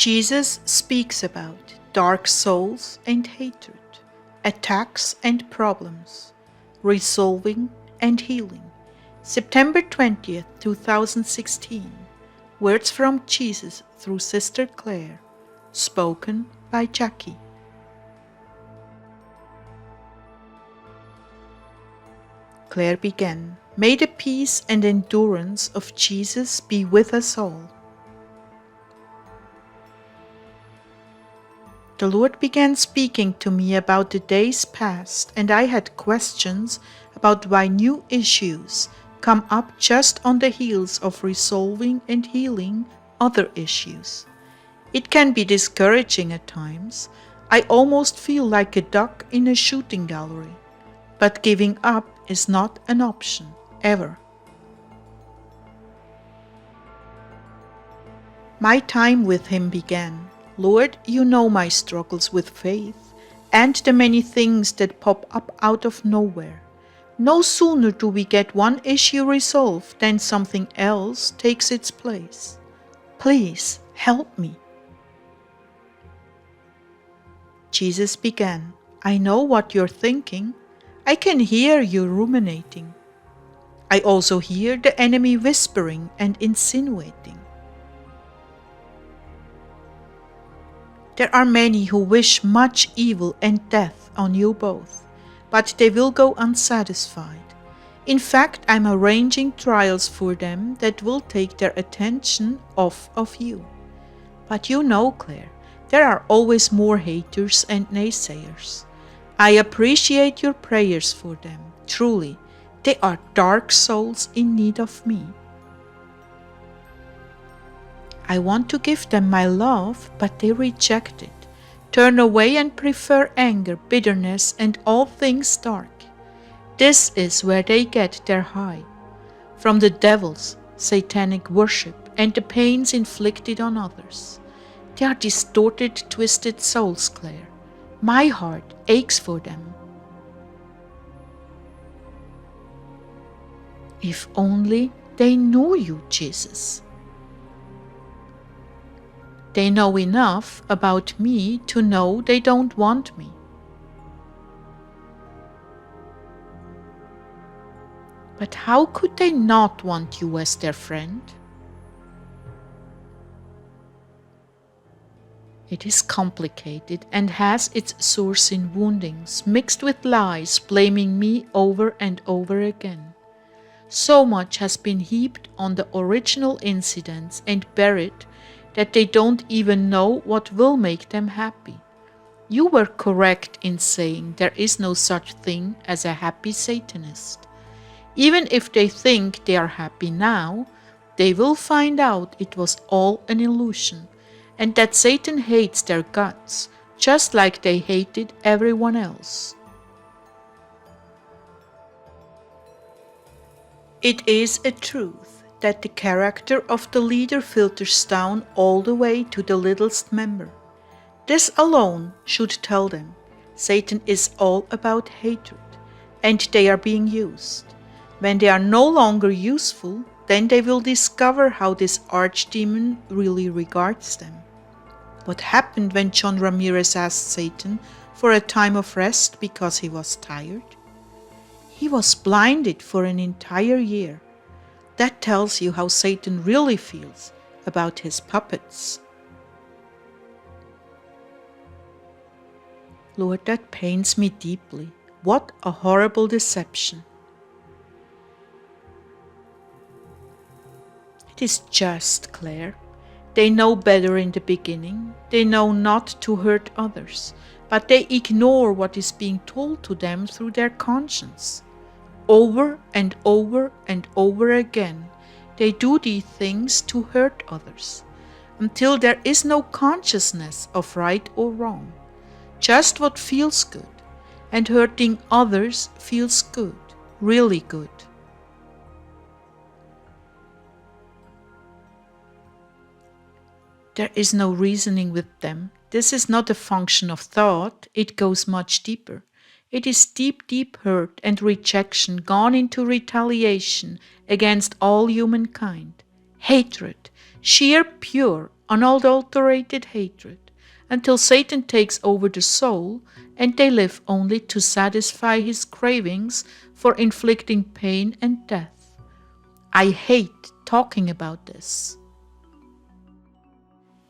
Jesus speaks about dark souls and hatred, attacks and problems, resolving and healing. September 20th, 2016. Words from Jesus through Sister Clare, spoken by Jackie. Clare began, "May the peace and endurance of Jesus be with us all." The Lord began speaking to me about the days past, and I had questions about why new issues come up just on the heels of resolving and healing other issues. It can be discouraging at times. I almost feel like a duck in a shooting gallery. But giving up is not an option, ever. My time with Him began. Lord, you know my struggles with faith and the many things that pop up out of nowhere. No sooner do we get one issue resolved than something else takes its place. Please help me. Jesus began, "I know what you're thinking. I can hear you ruminating. I also hear the enemy whispering and insinuating. There are many who wish much evil and death on you both, but they will go unsatisfied. In fact, I'm arranging trials for them that will take their attention off of you. But you know, Clare, there are always more haters and naysayers. I appreciate your prayers for them. Truly, they are dark souls in need of me. I want to give them my love, but they reject it, turn away and prefer anger, bitterness, and all things dark. This is where they get their high, from the devil's satanic worship and the pains inflicted on others. They are distorted, twisted souls, Clare. My heart aches for them. If only they knew you, Jesus. They know enough about me to know they don't want me. But how could they not want you as their friend? It is complicated and has its source in woundings, mixed with lies, blaming me over and over again. So much has been heaped on the original incidents and buried that they don't even know what will make them happy. You were correct in saying there is no such thing as a happy Satanist. Even if they think they are happy now, they will find out it was all an illusion, and that Satan hates their guts, just like they hated everyone else. It is a truth that the character of the leader filters down all the way to the littlest member. This alone should tell them Satan is all about hatred, and they are being used. When they are no longer useful, then they will discover how this archdemon really regards them. What happened when John Ramirez asked Satan for a time of rest because he was tired? He was blinded for an entire year. That tells you how Satan really feels about his puppets. Lord, that pains me deeply. What a horrible deception. It is just, Clare. They know better in the beginning. They know not to hurt others, but they ignore what is being told to them through their conscience. Over and over and over again, they do these things to hurt others, until there is no consciousness of right or wrong, just what feels good, and hurting others feels good, really good. There is no reasoning with them. This is not a function of thought, it goes much deeper. It is deep, deep hurt and rejection gone into retaliation against all humankind. Hatred, sheer, pure, unadulterated hatred, until Satan takes over the soul and they live only to satisfy his cravings for inflicting pain and death. I hate talking about this.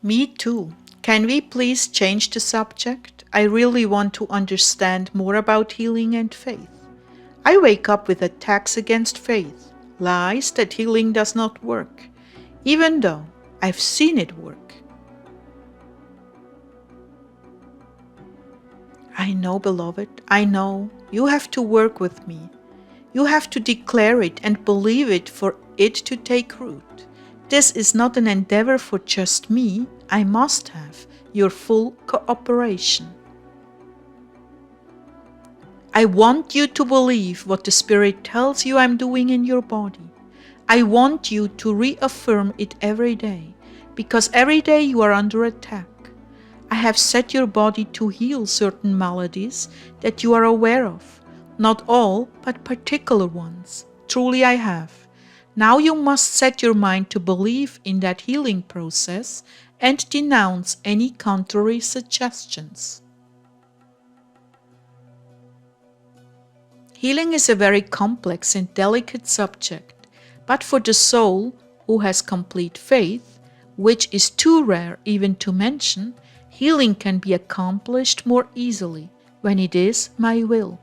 Me too. Can we please change the subject? I really want to understand more about healing and faith. I wake up with attacks against faith, lies that healing does not work, even though I've seen it work. I know, beloved, I know. You have to work with me. You have to declare it and believe it for it to take root. This is not an endeavor for just me. I must have your full cooperation. I want you to believe what the Spirit tells you I'm doing in your body. I want you to reaffirm it every day, because every day you are under attack. I have set your body to heal certain maladies that you are aware of. Not all, but particular ones. Truly I have. Now you must set your mind to believe in that healing process and denounce any contrary suggestions. Healing is a very complex and delicate subject, but for the soul who has complete faith, which is too rare even to mention, healing can be accomplished more easily when it is my will.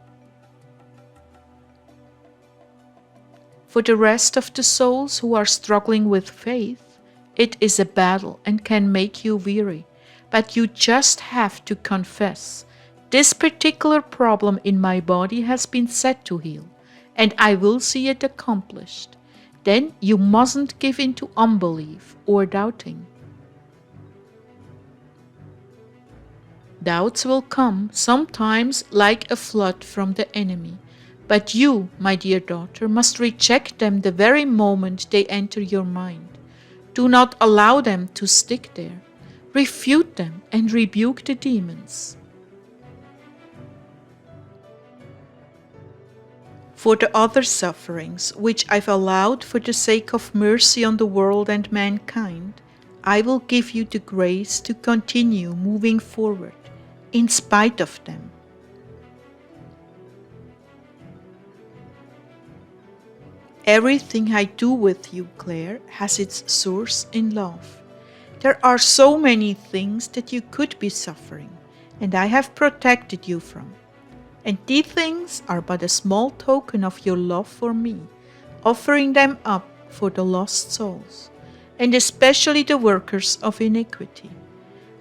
For the rest of the souls who are struggling with faith, it is a battle and can make you weary, but you just have to confess, this particular problem in my body has been set to heal, and I will see it accomplished. Then you mustn't give in to unbelief or doubting. Doubts will come, sometimes like a flood from the enemy. But you, my dear daughter, must reject them the very moment they enter your mind. Do not allow them to stick there. Refute them and rebuke the demons. For the other sufferings, which I've allowed for the sake of mercy on the world and mankind, I will give you the grace to continue moving forward, in spite of them. Everything I do with you, Clare, has its source in love. There are so many things that you could be suffering, and I have protected you from. And these things are but a small token of your love for me, offering them up for the lost souls, and especially the workers of iniquity.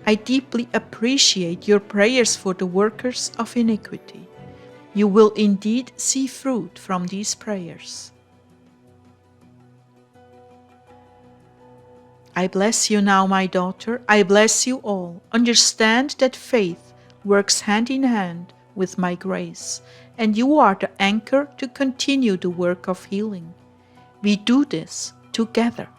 I deeply appreciate your prayers for the workers of iniquity. You will indeed see fruit from these prayers. I bless you now, my daughter. I bless you all. Understand that faith works hand in hand with my grace, and you are the anchor to continue the work of healing. We do this together.